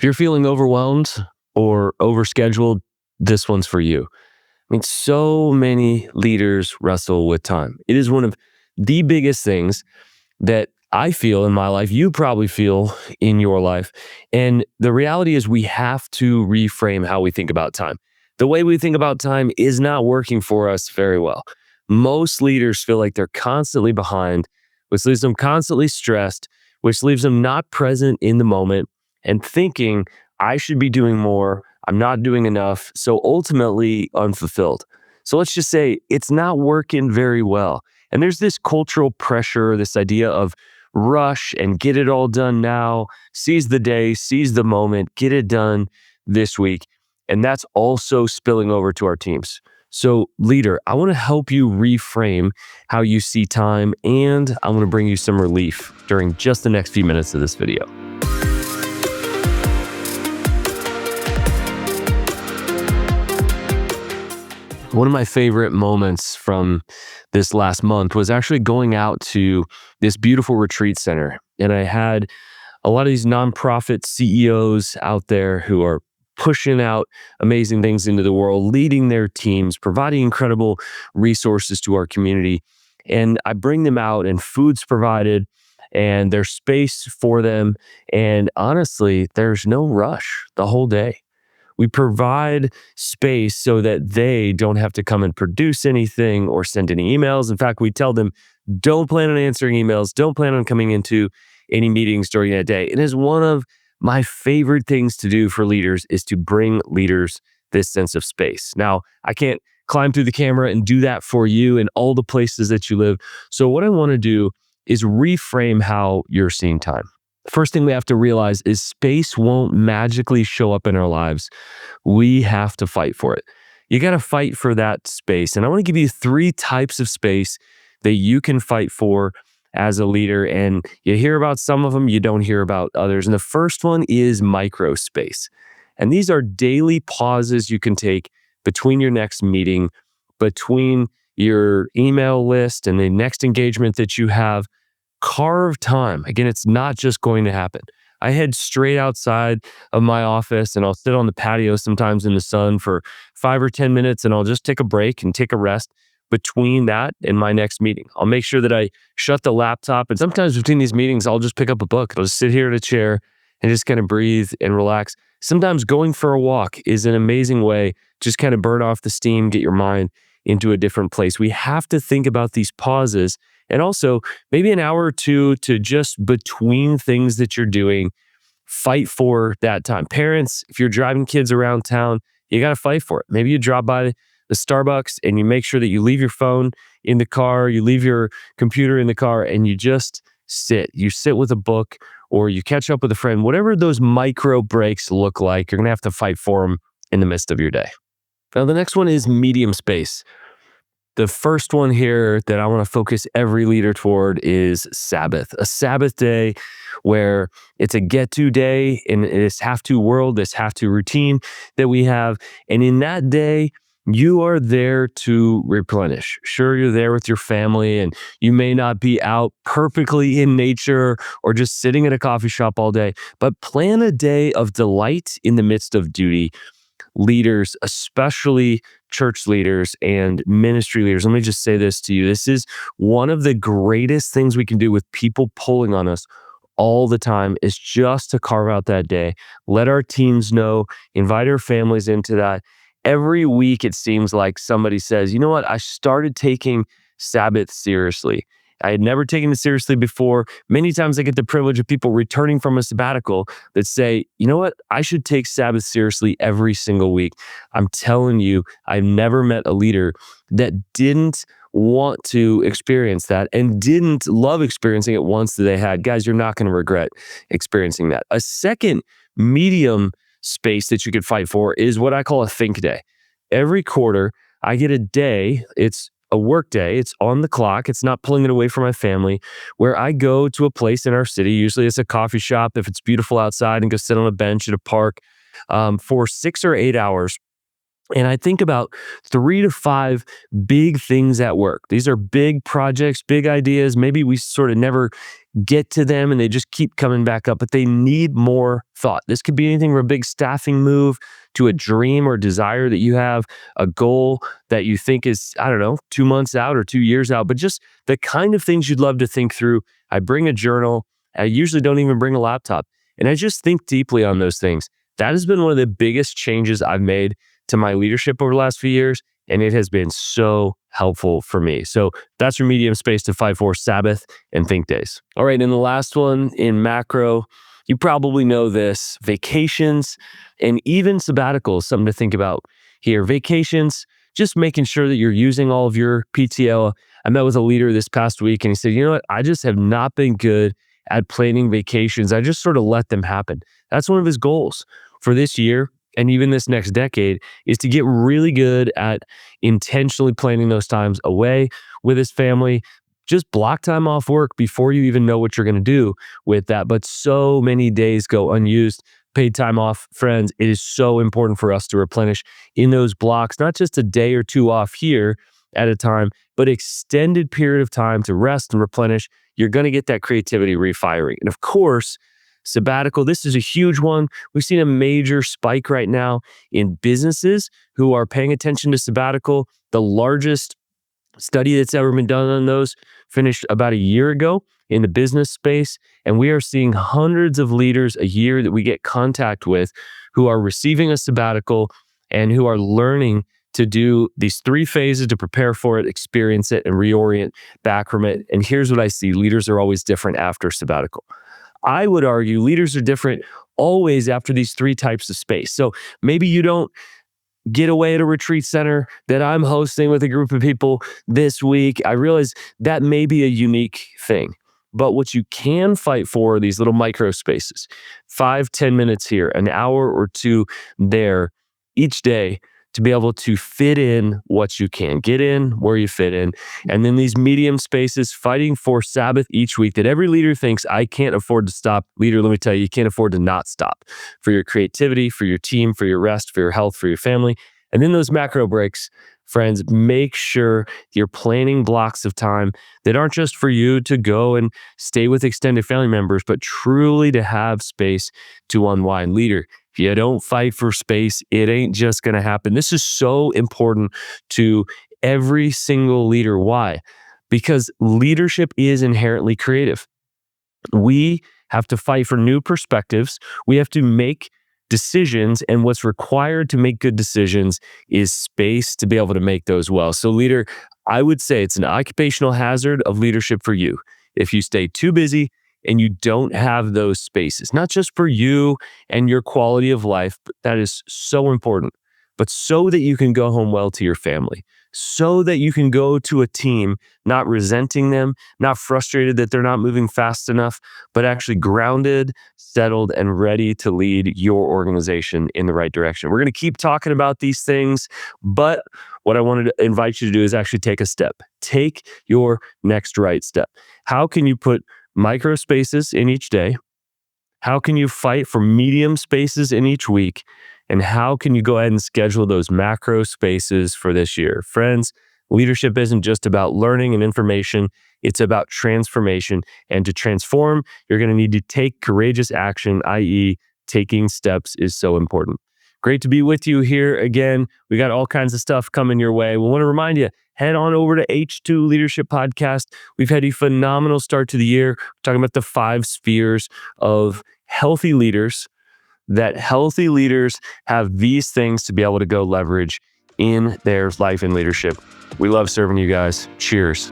If you're feeling overwhelmed or overscheduled, this one's for you. I mean, so many leaders wrestle with time. It is one of the biggest things that I feel in my life, you probably feel in your life. And the reality is, we have to reframe how we think about time. The way we think about time is not working for us very well. Most leaders feel like they're constantly behind, which leaves them constantly stressed, which leaves them not present in the moment and thinking, I should be doing more. I'm not doing enough. So ultimately, unfulfilled. So let's just say it's not working very well. And there's this cultural pressure, this idea of rush and get it all done now, seize the day, seize the moment, get it done this week. And that's also spilling over to our teams. So, leader, I want to help you reframe how you see time, and I want to bring you some relief during just the next few minutes of this video. One of my favorite moments from this last month was actually going out to this beautiful retreat center. And I had a lot of these nonprofit CEOs out there who are pushing out amazing things into the world, leading their teams, providing incredible resources to our community. And I bring them out, and food's provided, and there's space for them. And honestly, there's no rush the whole day. We provide space so that they don't have to come and produce anything or send any emails. In fact, we tell them, don't plan on answering emails, don't plan on coming into any meetings during that day. It is one of my favorite things to do for leaders, is to bring leaders this sense of space. Now, I can't climb through the camera and do that for you in all the places that you live. So what I want to do is reframe how you're seeing time. First thing we have to realize is space won't magically show up in our lives. We have to fight for it. You got to fight for that space. And I want to give you 3 types of space that you can fight for as a leader. And you hear about some of them, you don't hear about others. And the first one is micro space. And these are daily pauses you can take between your next meeting, between your email list and the next engagement that you have. Carve time. Again, it's not just going to happen. I head straight outside of my office, and I'll sit on the patio sometimes in the sun for 5 or 10 minutes, and I'll just take a break and take a rest between that and my next meeting. I'll make sure that I shut the laptop, and sometimes between these meetings, I'll just pick up a book. I'll just sit here in a chair and just kind of breathe and relax. Sometimes going for a walk is an amazing way, just kind of burn off the steam, get your mind into a different place. We have to think about these pauses, and also maybe an hour or two to just between things that you're doing, fight for that time. Parents, if you're driving kids around town, you got to fight for it. Maybe you drop by the Starbucks and you make sure that you leave your phone in the car, you leave your computer in the car, and you just sit. You sit with a book, or you catch up with a friend. Whatever those micro breaks look like, you're going to have to fight for them in the midst of your day. Now, the next one is medium space. The first one here that I want to focus every leader toward is Sabbath, a Sabbath day where it's a get-to day in this have-to world, this have-to routine that we have. And in that day, you are there to replenish. Sure, you're there with your family, and you may not be out perfectly in nature or just sitting at a coffee shop all day, but plan a day of delight in the midst of duty. Leaders, especially church leaders and ministry leaders, let me just say this to you. This is one of the greatest things we can do with people pulling on us all the time, is just to carve out that day. Let our teams know, invite our families into that. Every week, it seems like somebody says, you know what, I started taking Sabbath seriously. I had never taken it seriously before. Many times I get the privilege of people returning from a sabbatical that say, you know what, I should take Sabbath seriously every single week. I'm telling you, I've never met a leader that didn't want to experience that and didn't love experiencing it once that they had. Guys, you're not going to regret experiencing that. A second medium space that you could fight for is what I call a think day. Every quarter, I get a day. It's a work day. It's on the clock. It's not pulling it away from my family, where I go to a place in our city. Usually it's a coffee shop if it's beautiful outside, and go sit on a bench at a park for 6 or 8 hours. And I think about 3 to 5 big things at work. These are big projects, big ideas. Maybe we sort of never get to them and they just keep coming back up, but they need more thought. This could be anything from a big staffing move to a dream or desire that you have, a goal that you think is, I don't know, 2 months out or 2 years out, but just the kind of things you'd love to think through. I bring a journal. I usually don't even bring a laptop. And I just think deeply on those things. That has been one of the biggest changes I've made to my leadership over the last few years. And it has been so helpful for me. So that's your medium space to fight for Sabbath and think days. All right. And the last one in macro, you probably know this, vacations and even sabbaticals, something to think about here. Vacations, just making sure that you're using all of your PTO. I met with a leader this past week and he said, you know what? I just have not been good at planning vacations. I just sort of let them happen. That's one of his goals for this year and even this next decade is to get really good at intentionally planning those times away with his family. Just block time off work before you even know what you're going to do with that. But so many days go unused. Paid time off, friends, it is so important for us to replenish in those blocks, not just a day or two off here at a time, but extended period of time to rest and replenish. You're going to get that creativity refiring. And of course, sabbatical, this is a huge one. We've seen a major spike right now in businesses who are paying attention to sabbatical. The largest study that's ever been done on those finished about a year ago in the business space. And we are seeing hundreds of leaders a year that we get contact with who are receiving a sabbatical and who are learning to do these 3 phases to prepare for it, experience it, and reorient back from it. And here's what I see. Leaders are always different after sabbatical. I would argue leaders are different always after these 3 types of space. So maybe you don't get away at a retreat center that I'm hosting with a group of people this week. I realize that may be a unique thing. But what you can fight for are these little micro spaces, 5-10 minutes here, an hour or 2 there each day to be able to fit in what you can get in, where you fit in. And then these medium spaces fighting for Sabbath each week that every leader thinks, I can't afford to stop. Leader, let me tell you, you can't afford to not stop for your creativity, for your team, for your rest, for your health, for your family. And then those macro breaks, friends, make sure you're planning blocks of time that aren't just for you to go and stay with extended family members, but truly to have space to unwind. Leader, if you don't fight for space, it ain't just going to happen. This is so important to every single leader. Why? Because leadership is inherently creative. We have to fight for new perspectives. We have to make decisions, and what's required to make good decisions is space to be able to make those well. So leader, I would say it's an occupational hazard of leadership for you if you stay too busy and you don't have those spaces, not just for you and your quality of life, but that is so important, but so that you can go home well to your family, so that you can go to a team not resenting them, not frustrated that they're not moving fast enough, but actually grounded, settled, and ready to lead your organization in the right direction. We're going to keep talking about these things, but what I wanted to invite you to do is actually take a step. Take your next right step. How can you put micro spaces in each day? How can you fight for medium spaces in each week? And how can you go ahead and schedule those macro spaces for this year? Friends, leadership isn't just about learning and information. It's about transformation. And to transform, you're going to need to take courageous action, i.e., taking steps is so important. Great to be with you here again. We got all kinds of stuff coming your way. We want to remind you, head on over to H2 Leadership Podcast. We've had a phenomenal start to the year. We're talking about the 5 spheres of healthy leaders, that healthy leaders have these things to be able to go leverage in their life and leadership. We love serving you guys. Cheers.